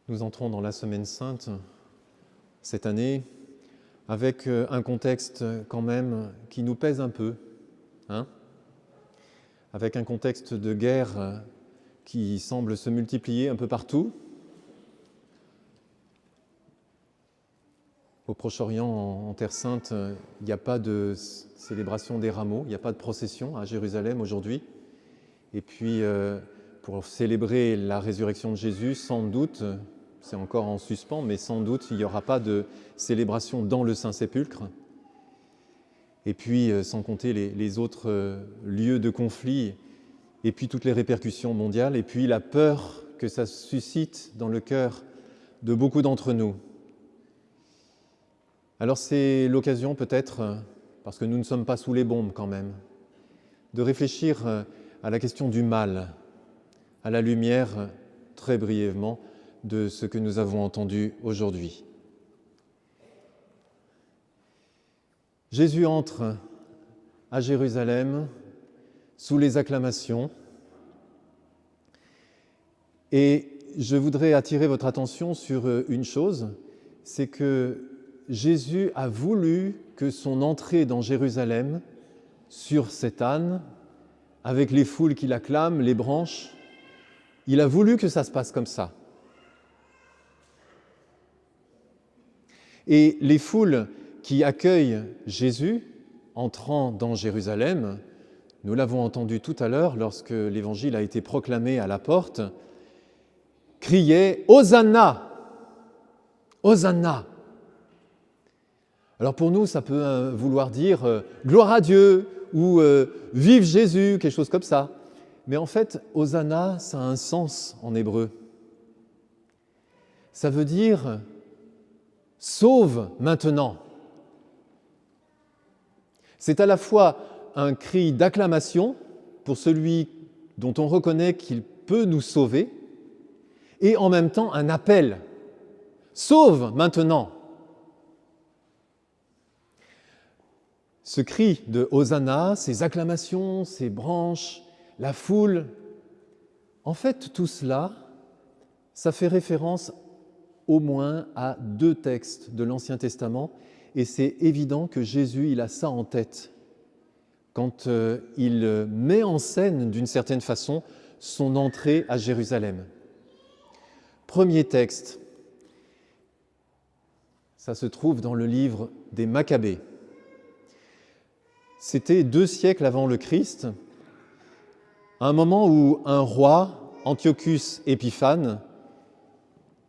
Nous entrons dans la Semaine Sainte cette année avec un contexte quand même qui nous pèse un peu, avec un contexte de guerre qui semble se multiplier un peu partout. Au Proche-Orient, en Terre Sainte, il n'y a pas de célébration des rameaux, il n'y a pas de procession à Jérusalem aujourd'hui. Et puis, pour célébrer la résurrection de Jésus, sans doute, c'est encore en suspens, mais sans doute, il n'y aura pas de célébration dans le Saint-Sépulcre. Et puis, sans compter les autres lieux de conflit, et puis toutes les répercussions mondiales, et puis la peur que ça suscite dans le cœur de beaucoup d'entre nous. Alors c'est l'occasion peut-être, parce que nous ne sommes pas sous les bombes quand même, de réfléchir à la question du mal, à la lumière, très brièvement, de ce que nous avons entendu aujourd'hui. Jésus entre à Jérusalem sous les acclamations et je voudrais attirer votre attention sur une chose, c'est que Jésus a voulu que son entrée dans Jérusalem, sur cet âne, avec les foules qui l'acclament, les branches, il a voulu que ça se passe comme ça. Et les foules qui accueillent Jésus entrant dans Jérusalem, nous l'avons entendu tout à l'heure lorsque l'Évangile a été proclamé à la porte, criaient « Hosanna ! Hosanna !» Alors pour nous, ça peut vouloir dire « Gloire à Dieu » ou « Vive Jésus », quelque chose comme ça. Mais en fait, « Hosanna », ça a un sens en hébreu. Ça veut dire « Sauve maintenant ». C'est à la fois un cri d'acclamation pour celui dont on reconnaît qu'il peut nous sauver et en même temps un appel « Sauve maintenant ». Ce cri de Hosanna, ces acclamations, ces branches, la foule, en fait tout cela, ça fait référence au moins à 2 textes de l'Ancien Testament et c'est évident que Jésus, il a ça en tête quand il met en scène d'une certaine façon son entrée à Jérusalem. Premier texte, ça se trouve dans le livre des Maccabées. C'était 2 siècles avant le Christ, à un moment où un roi, Antiochus Épiphane,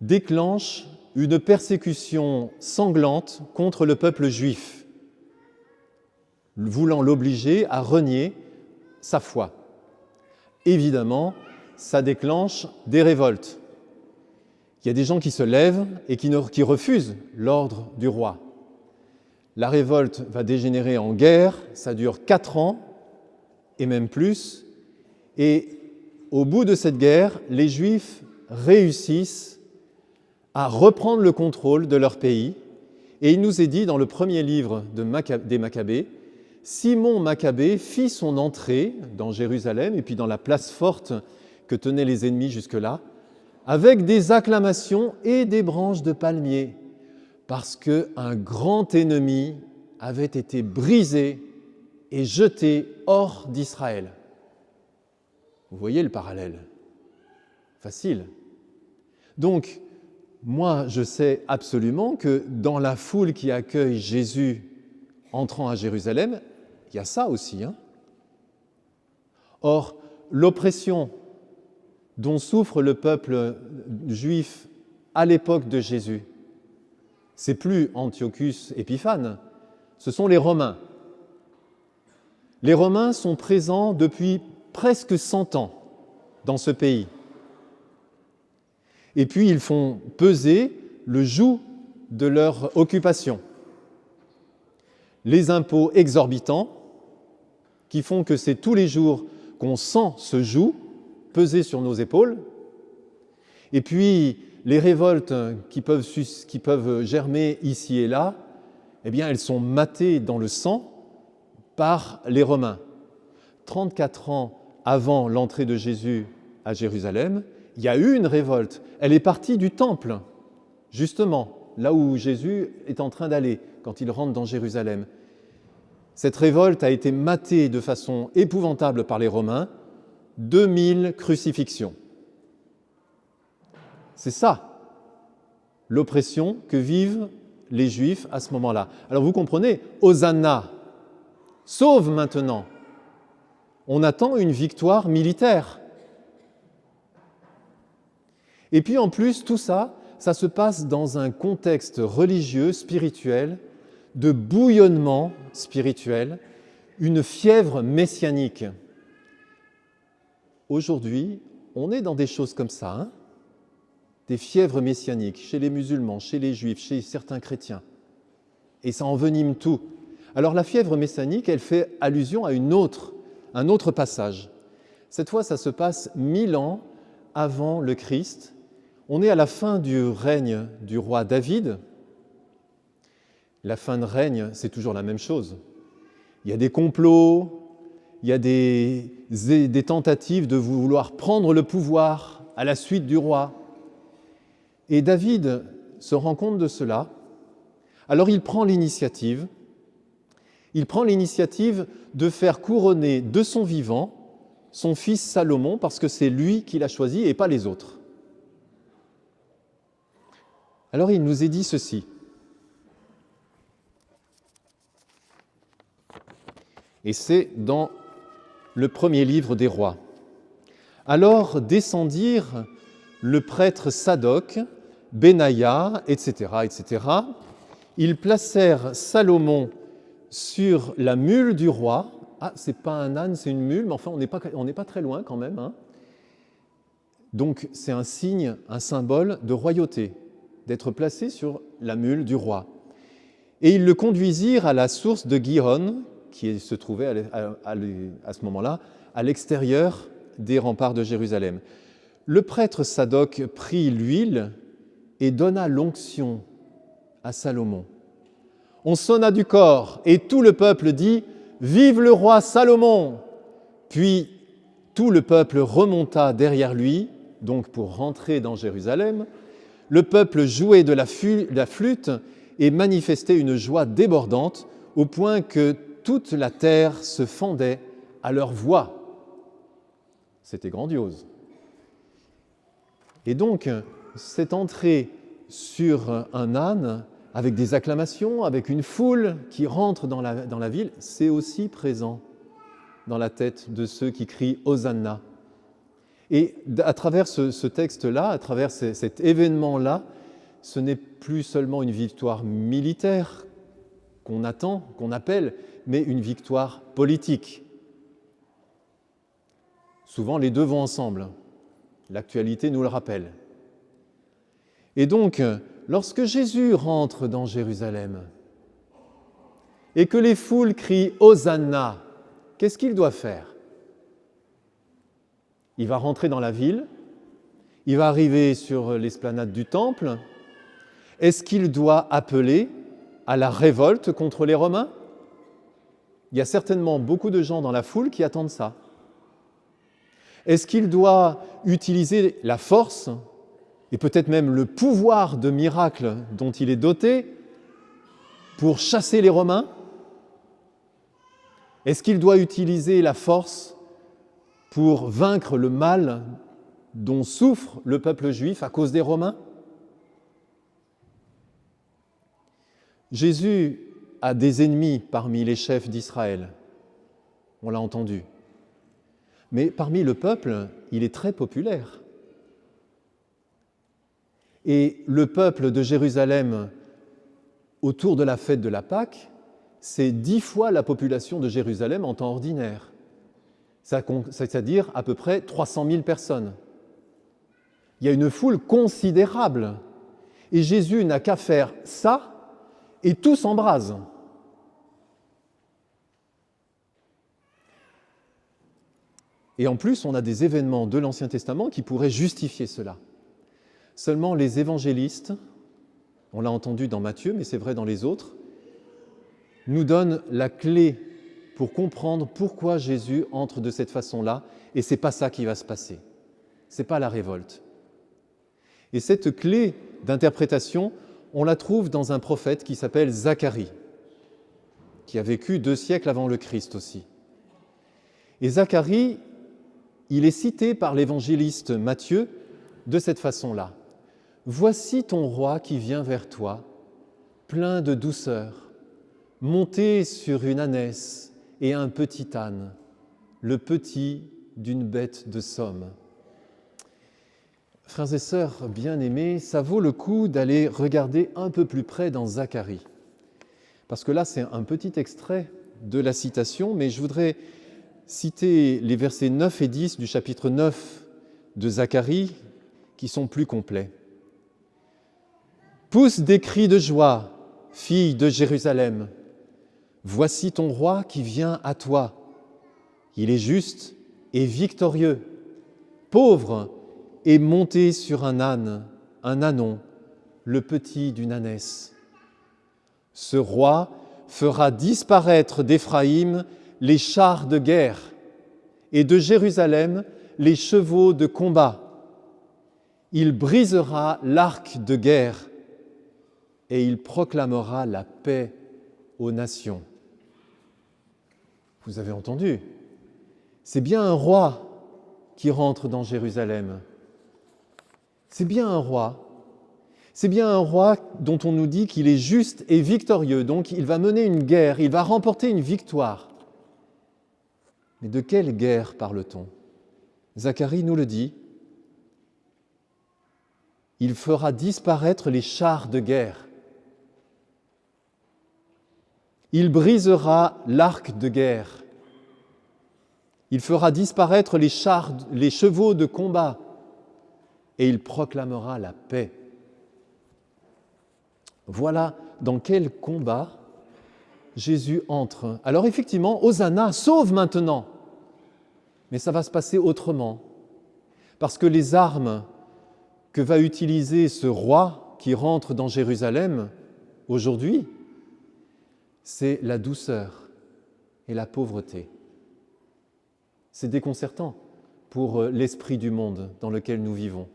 déclenche une persécution sanglante contre le peuple juif, voulant l'obliger à renier sa foi. Évidemment, ça déclenche des révoltes. Il y a des gens qui se lèvent et qui refusent l'ordre du roi. La révolte va dégénérer en guerre, ça dure 4 ans, et même plus. Et au bout de cette guerre, les Juifs réussissent à reprendre le contrôle de leur pays. Et il nous est dit dans le premier livre des Maccabées, Simon Maccabée fit son entrée dans Jérusalem et puis dans la place forte que tenaient les ennemis jusque-là, avec des acclamations et des branches de palmier, parce qu'un grand ennemi avait été brisé et jeté hors d'Israël. Vous voyez le parallèle? Facile. Donc, moi, je sais absolument que dans la foule qui accueille Jésus entrant à Jérusalem, il y a ça aussi. Or, l'oppression dont souffre le peuple juif à l'époque de Jésus, c'est plus Antiochus Épiphane, ce sont les Romains. Les Romains sont présents depuis presque 100 ans dans ce pays. Et puis ils font peser le joug de leur occupation. Les impôts exorbitants qui font que c'est tous les jours qu'on sent ce joug peser sur nos épaules. Et puis les révoltes qui peuvent germer ici et là, eh bien elles sont matées dans le sang par les Romains. 34 ans avant l'entrée de Jésus à Jérusalem, Il y a eu une révolte. Elle est partie du temple, justement, là où Jésus est en train d'aller quand il rentre dans Jérusalem. Cette révolte a été matée de façon épouvantable par les Romains, 2000 crucifixions. C'est ça, l'oppression que vivent les Juifs à ce moment-là. Alors vous comprenez, Hosanna, sauve maintenant. On attend une victoire militaire. Et puis en plus, tout ça, ça se passe dans un contexte religieux, spirituel, de bouillonnement spirituel, une fièvre messianique. Aujourd'hui, on est dans des choses comme ça, hein, des fièvres messianiques chez les musulmans, chez les juifs, chez certains chrétiens. Et ça envenime tout. Alors la fièvre messianique, elle fait allusion à un autre passage. Cette fois, ça se passe 1000 ans avant le Christ. On est à la fin du règne du roi David. La fin de règne, c'est toujours la même chose. Il y a des complots, il y a des tentatives de vouloir prendre le pouvoir à la suite du roi. Et David se rend compte de cela. Alors il prend l'initiative. Il prend l'initiative de faire couronner de son vivant son fils Salomon, parce que c'est lui qui l'a choisi et pas les autres. Alors il nous est dit ceci. Et c'est dans le premier livre des rois. Alors descendirent le prêtre Sadoc, Benaïa, etc. Ils placèrent Salomon sur la mule du roi. Ah, c'est pas un âne, c'est une mule, mais enfin, on n'est pas très loin quand même. Hein. Donc, c'est un signe, un symbole de royauté, d'être placé sur la mule du roi. Et ils le conduisirent à la source de Gihon, qui se trouvait à ce moment-là à l'extérieur des remparts de Jérusalem. Le prêtre Sadoc prit l'huile et donna l'onction à Salomon. On sonna du cor et tout le peuple dit « Vive le roi Salomon !» Puis tout le peuple remonta derrière lui, donc pour rentrer dans Jérusalem. Le peuple jouait de la flûte et manifestait une joie débordante au point que toute la terre se fendait à leur voix. C'était grandiose. Et donc, cette entrée sur un âne, avec des acclamations, avec une foule qui rentre dans la ville, c'est aussi présent dans la tête de ceux qui crient « Hosanna ». Et à travers ce texte-là, à travers cet événement-là, ce n'est plus seulement une victoire militaire qu'on attend, qu'on appelle, mais une victoire politique. Souvent, les deux vont ensemble. L'actualité nous le rappelle. Et donc, lorsque Jésus rentre dans Jérusalem et que les foules crient « Hosanna », qu'est-ce qu'il doit faire ? Il va rentrer dans la ville, il va arriver sur l'esplanade du Temple. Est-ce qu'il doit appeler à la révolte contre les Romains ? Il y a certainement beaucoup de gens dans la foule qui attendent ça. Est-ce qu'il doit utiliser la force et peut-être même le pouvoir de miracle dont il est doté pour chasser les Romains ? Est-ce qu'il doit utiliser la force pour vaincre le mal dont souffre le peuple juif à cause des Romains ? Jésus a des ennemis parmi les chefs d'Israël, on l'a entendu. Mais parmi le peuple, il est très populaire. Et le peuple de Jérusalem, autour de la fête de la Pâque, c'est 10 fois la population de Jérusalem en temps ordinaire. C'est-à-dire à peu près 300 000 personnes. Il y a une foule considérable. Et Jésus n'a qu'à faire ça, et tout s'embrase. Et en plus, on a des événements de l'Ancien Testament qui pourraient justifier cela. Seulement les évangélistes, on l'a entendu dans Matthieu, mais c'est vrai dans les autres, nous donnent la clé pour comprendre pourquoi Jésus entre de cette façon-là, et ce n'est pas ça qui va se passer. ce n'est pas la révolte. Et cette clé d'interprétation, on la trouve dans un prophète qui s'appelle Zacharie, qui a vécu 2 siècles avant le Christ aussi. Et Zacharie, il est cité par l'évangéliste Matthieu de cette façon-là. « Voici ton roi qui vient vers toi, plein de douceur, monté sur une ânesse et un petit âne, le petit d'une bête de somme. » Frères et sœurs bien-aimés, ça vaut le coup d'aller regarder un peu plus près dans Zacharie. Parce que là, c'est un petit extrait de la citation, mais je voudrais citer les versets 9 et 10 du chapitre 9 de Zacharie, qui sont plus complets. « Pousse des cris de joie, fille de Jérusalem. Voici ton roi qui vient à toi. Il est juste et victorieux, pauvre et monté sur un âne, un ânon, le petit d'une ânesse. Ce roi fera disparaître d'Éphraïm les chars de guerre et de Jérusalem les chevaux de combat. Il brisera l'arc de guerre et il proclamera la paix aux nations. » Vous avez entendu, c'est bien un roi qui rentre dans Jérusalem. C'est bien un roi. C'est bien un roi dont on nous dit qu'il est juste et victorieux, donc il va mener une guerre, il va remporter une victoire. Mais de quelle guerre parle-t-on ? Zacharie nous le dit. Il fera disparaître les chars de guerre. Il brisera l'arc de guerre. Il fera disparaître les chevaux de combat et il proclamera la paix. Voilà dans quel combat Jésus entre. Alors effectivement, Hosanna, sauve maintenant. Mais ça va se passer autrement. Parce que les armes que va utiliser ce roi qui rentre dans Jérusalem aujourd'hui, c'est la douceur et la pauvreté. C'est déconcertant pour l'esprit du monde dans lequel nous vivons.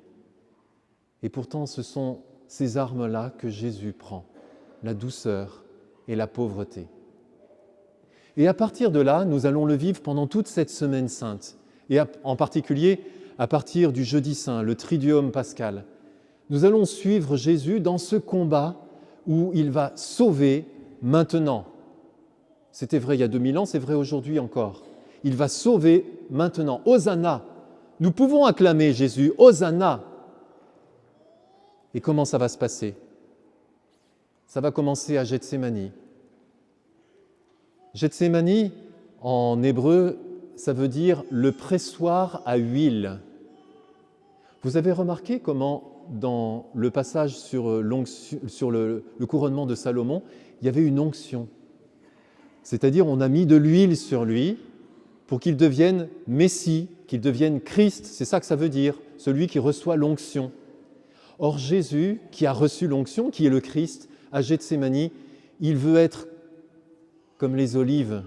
Et pourtant, ce sont ces armes-là que Jésus prend, la douceur et la pauvreté. Et à partir de là, nous allons le vivre pendant toute cette semaine sainte, et en particulier à partir du jeudi saint, le Triduum pascal. Nous allons suivre Jésus dans ce combat où il va sauver maintenant. C'était vrai il y a 2000 ans, c'est vrai aujourd'hui encore. Il va sauver maintenant. Hosanna! Nous pouvons acclamer Jésus, Hosanna! Et comment ça va se passer ? Ça va commencer à Gethsémani. Gethsémani, en hébreu, ça veut dire le pressoir à huile. Vous avez remarqué comment, dans le passage sur le couronnement de Salomon, il y avait une onction. C'est-à-dire, on a mis de l'huile sur lui pour qu'il devienne Messie, qu'il devienne Christ. C'est ça que ça veut dire, celui qui reçoit l'onction. Or, Jésus, qui a reçu l'onction, qui est le Christ, à Gethsémani, il veut être comme les olives,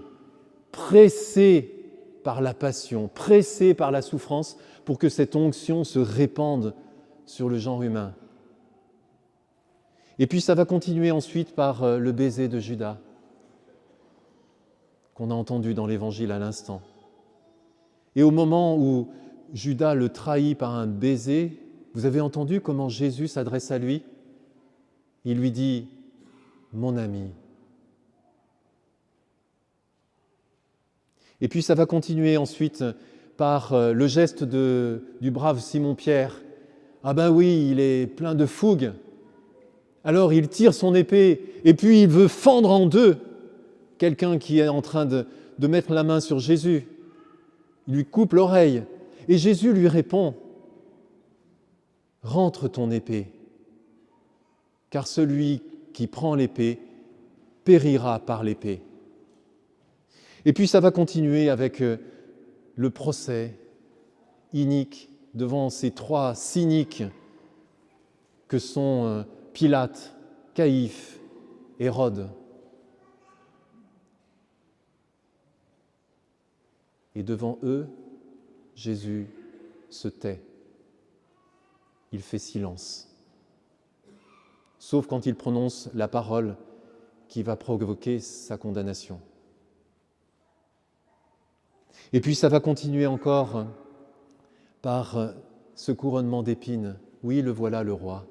pressé par la passion, pressé par la souffrance, pour que cette onction se répande sur le genre humain. Et puis ça va continuer ensuite par le baiser de Judas, qu'on a entendu dans l'Évangile à l'instant. Et au moment où Judas le trahit par un baiser, vous avez entendu comment Jésus s'adresse à lui ? Il lui dit « Mon ami ». Et puis ça va continuer ensuite par le geste du brave Simon-Pierre. Ah ben oui, il est plein de fougue. Alors il tire son épée et puis il veut fendre en deux quelqu'un qui est en train de mettre la main sur Jésus. Il lui coupe l'oreille et Jésus lui répond « Rentre ton épée, car celui qui prend l'épée périra par l'épée. » Et puis ça va continuer avec le procès inique devant ces trois cyniques que sont Pilate, Caïphe, Hérode. Et devant eux, Jésus se tait il fait silence. Sauf quand il prononce la parole qui va provoquer sa condamnation. Et puis ça va continuer encore par ce couronnement d'épines. Oui, le voilà le roi.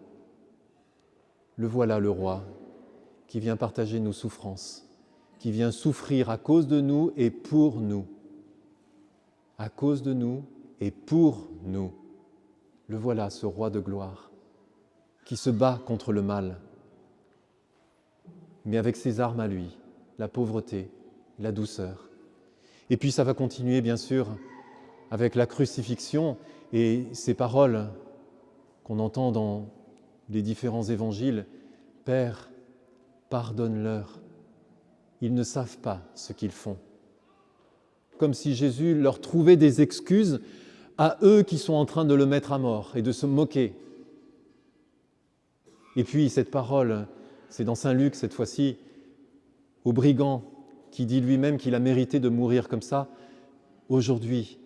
Le voilà le roi qui vient partager nos souffrances, qui vient souffrir à cause de nous et pour nous. À cause de nous et pour nous. Le voilà, ce roi de gloire, qui se bat contre le mal, mais avec ses armes à lui, la pauvreté, la douceur. Et puis ça va continuer, bien sûr, avec la crucifixion et ces paroles qu'on entend dans les différents évangiles. « Père, pardonne-leur, ils ne savent pas ce qu'ils font. » Comme si Jésus leur trouvait des excuses à eux qui sont en train de le mettre à mort et de se moquer. Et puis cette parole, c'est dans Saint Luc cette fois-ci, au brigand qui dit lui-même qu'il a mérité de mourir comme ça. « Aujourd'hui,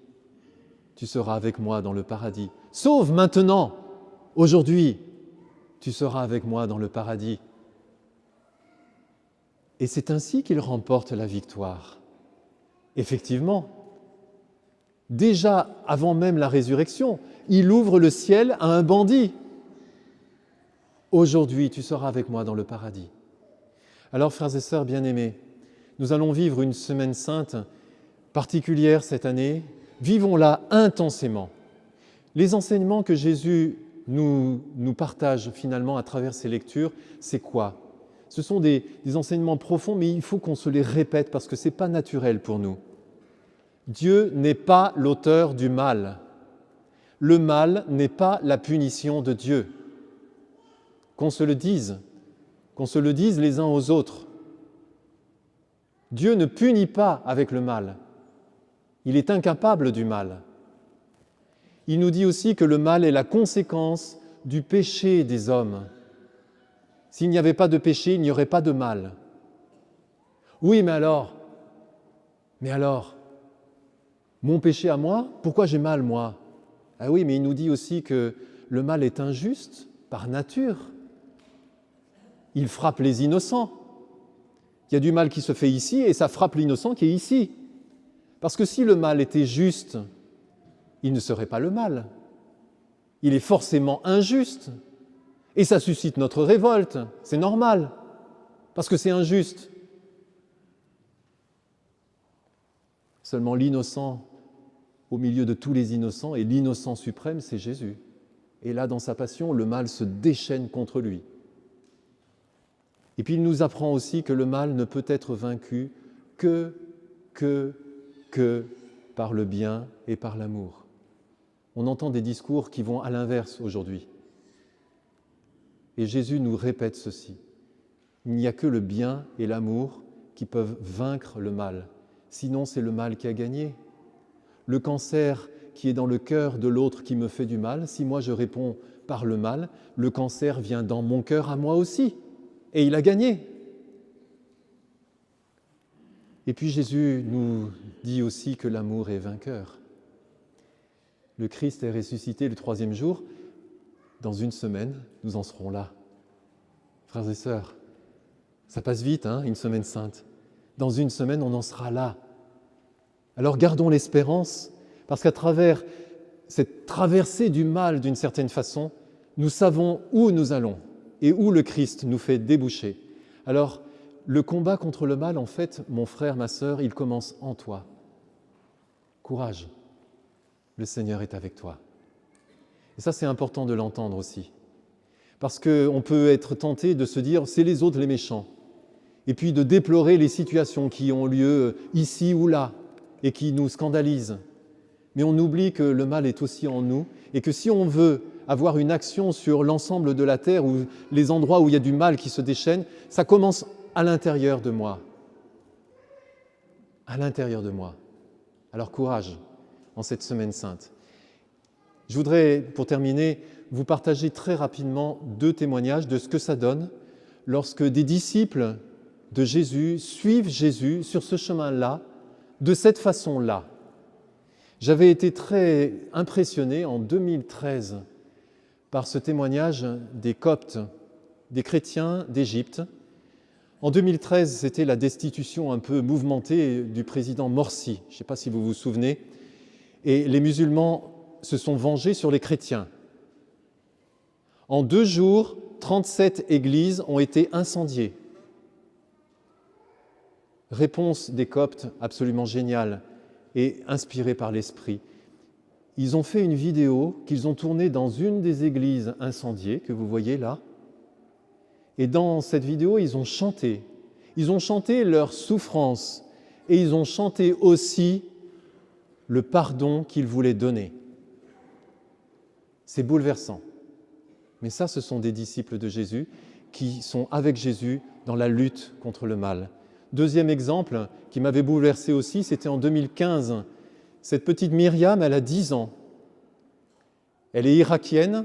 tu seras avec moi dans le paradis. Sauve maintenant, aujourd'hui, tu seras avec moi dans le paradis. » Et c'est ainsi qu'il remporte la victoire. Effectivement, déjà avant même la résurrection, il ouvre le ciel à un bandit. Aujourd'hui, tu seras avec moi dans le paradis. Alors, frères et sœurs bien-aimés, nous allons vivre une semaine sainte particulière cette année. Vivons-la intensément. Les enseignements que Jésus nous partage finalement à travers ces lectures, c'est quoi ? Ce sont des enseignements profonds, mais il faut qu'on se les répète parce que ce n'est pas naturel pour nous. Dieu n'est pas l'auteur du mal. Le mal n'est pas la punition de Dieu. Qu'on se le dise les uns aux autres. Dieu ne punit pas avec le mal. Il est incapable du mal. Il nous dit aussi que le mal est la conséquence du péché des hommes. S'il n'y avait pas de péché, il n'y aurait pas de mal. Oui, mais alors, mon péché à moi, pourquoi j'ai mal moi ? Ah oui, mais il nous dit aussi que le mal est injuste par nature. Il frappe les innocents. Il y a du mal qui se fait ici et ça frappe l'innocent qui est ici. Parce que si le mal était juste, il ne serait pas le mal. Il est forcément injuste. Et ça suscite notre révolte. C'est normal, parce que c'est injuste. Seulement l'innocent, au milieu de tous les innocents, et l'innocent suprême, c'est Jésus. Et là, dans sa passion, le mal se déchaîne contre lui. Et puis il nous apprend aussi que le mal ne peut être vaincu que par le bien et par l'amour. On entend des discours qui vont à l'inverse aujourd'hui. Et Jésus nous répète ceci. Il n'y a que le bien et l'amour qui peuvent vaincre le mal. Sinon, c'est le mal qui a gagné. Le cancer qui est dans le cœur de l'autre qui me fait du mal, si moi je réponds par le mal, le cancer vient dans mon cœur à moi aussi. Et il a gagné. Et puis Jésus nous dit aussi que l'amour est vainqueur. Le Christ est ressuscité le 3e jour. Dans une semaine, nous en serons là. Frères et sœurs, ça passe vite, une semaine sainte. Dans une semaine, on en sera là. Alors gardons l'espérance, parce qu'à travers cette traversée du mal d'une certaine façon, nous savons où nous allons et où le Christ nous fait déboucher. Alors, le combat contre le mal, en fait, mon frère, ma sœur, il commence en toi. Courage, le Seigneur est avec toi. Et ça, c'est important de l'entendre aussi. Parce qu'on peut être tenté de se dire « c'est les autres les méchants » et puis de déplorer les situations qui ont lieu ici ou là et qui nous scandalisent. Mais on oublie que le mal est aussi en nous et que si on veut avoir une action sur l'ensemble de la terre ou les endroits où il y a du mal qui se déchaîne, ça commence à l'intérieur de moi. À l'intérieur de moi. Alors courage en cette semaine sainte. Je voudrais, pour terminer, vous partager très rapidement 2 témoignages de ce que ça donne lorsque des disciples de Jésus suivent Jésus sur ce chemin-là, de cette façon-là. J'avais été très impressionné en 2013 par ce témoignage des Coptes, des chrétiens d'Égypte. En 2013, c'était la destitution un peu mouvementée du président Morsi, je ne sais pas si vous vous souvenez, et les musulmans se sont vengés sur les chrétiens. En 2 jours, 37 églises ont été incendiées. Réponse des Coptes absolument géniale et inspirée par l'Esprit. Ils ont fait une vidéo qu'ils ont tournée dans une des églises incendiées, que vous voyez là. Et dans cette vidéo, ils ont chanté. Ils ont chanté leur souffrance et ils ont chanté aussi le pardon qu'ils voulaient donner. C'est bouleversant. Mais ça, ce sont des disciples de Jésus qui sont avec Jésus dans la lutte contre le mal. Deuxième exemple qui m'avait bouleversé aussi, c'était en 2015. Cette petite Myriam, elle a 10 ans. Elle est irakienne,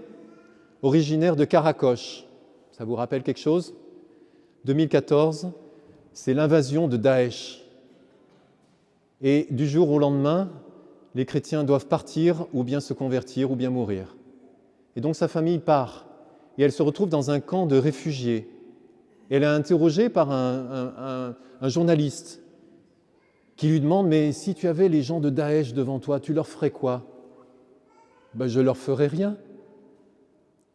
originaire de Karakosh. Ça vous rappelle quelque chose ? 2014, c'est l'invasion de Daesh. Et du jour au lendemain, les chrétiens doivent partir ou bien se convertir ou bien mourir. Et donc sa famille part et elle se retrouve dans un camp de réfugiés. Elle est interrogée par un journaliste qui lui demande « Mais si tu avais les gens de Daesh devant toi, tu leur ferais quoi ?» « Je leur ferais rien.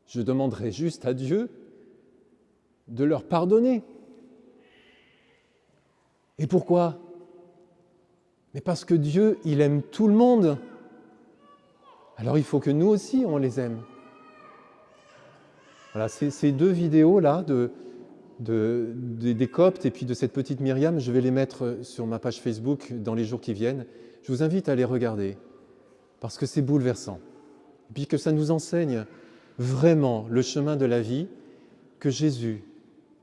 Je demanderais juste à Dieu de leur pardonner. » Et pourquoi ? Mais parce que Dieu, il aime tout le monde. Alors il faut que nous aussi, on les aime. Voilà, ces 2 vidéos-là des Coptes et puis de cette petite Myriam, je vais les mettre sur ma page Facebook dans les jours qui viennent. Je vous invite à les regarder parce que c'est bouleversant. Et puis que ça nous enseigne vraiment le chemin de la vie que Jésus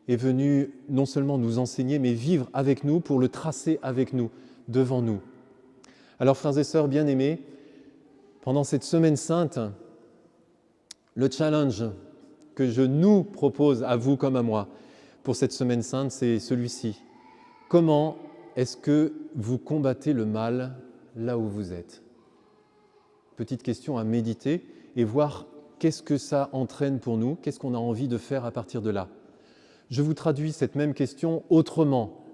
est venu non seulement nous enseigner, mais vivre avec nous pour le tracer avec nous, devant nous. Alors frères et sœurs bien-aimés, pendant cette semaine sainte, le challenge que je nous propose à vous comme à moi pour cette semaine sainte, c'est celui-ci. Comment est-ce que vous combattez le mal là où vous êtes ? Petite question à méditer et voir qu'est-ce que ça entraîne pour nous, qu'est-ce qu'on a envie de faire à partir de là. Je vous traduis cette même question autrement.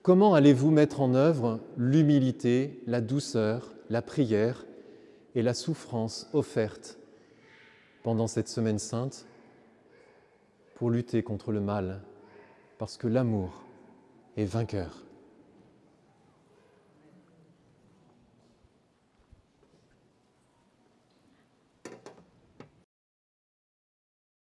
Comment allez-vous mettre en œuvre l'humilité, la douceur, la prière et la souffrance offertes pendant cette semaine sainte pour lutter contre le mal, parce que l'amour est vainqueur.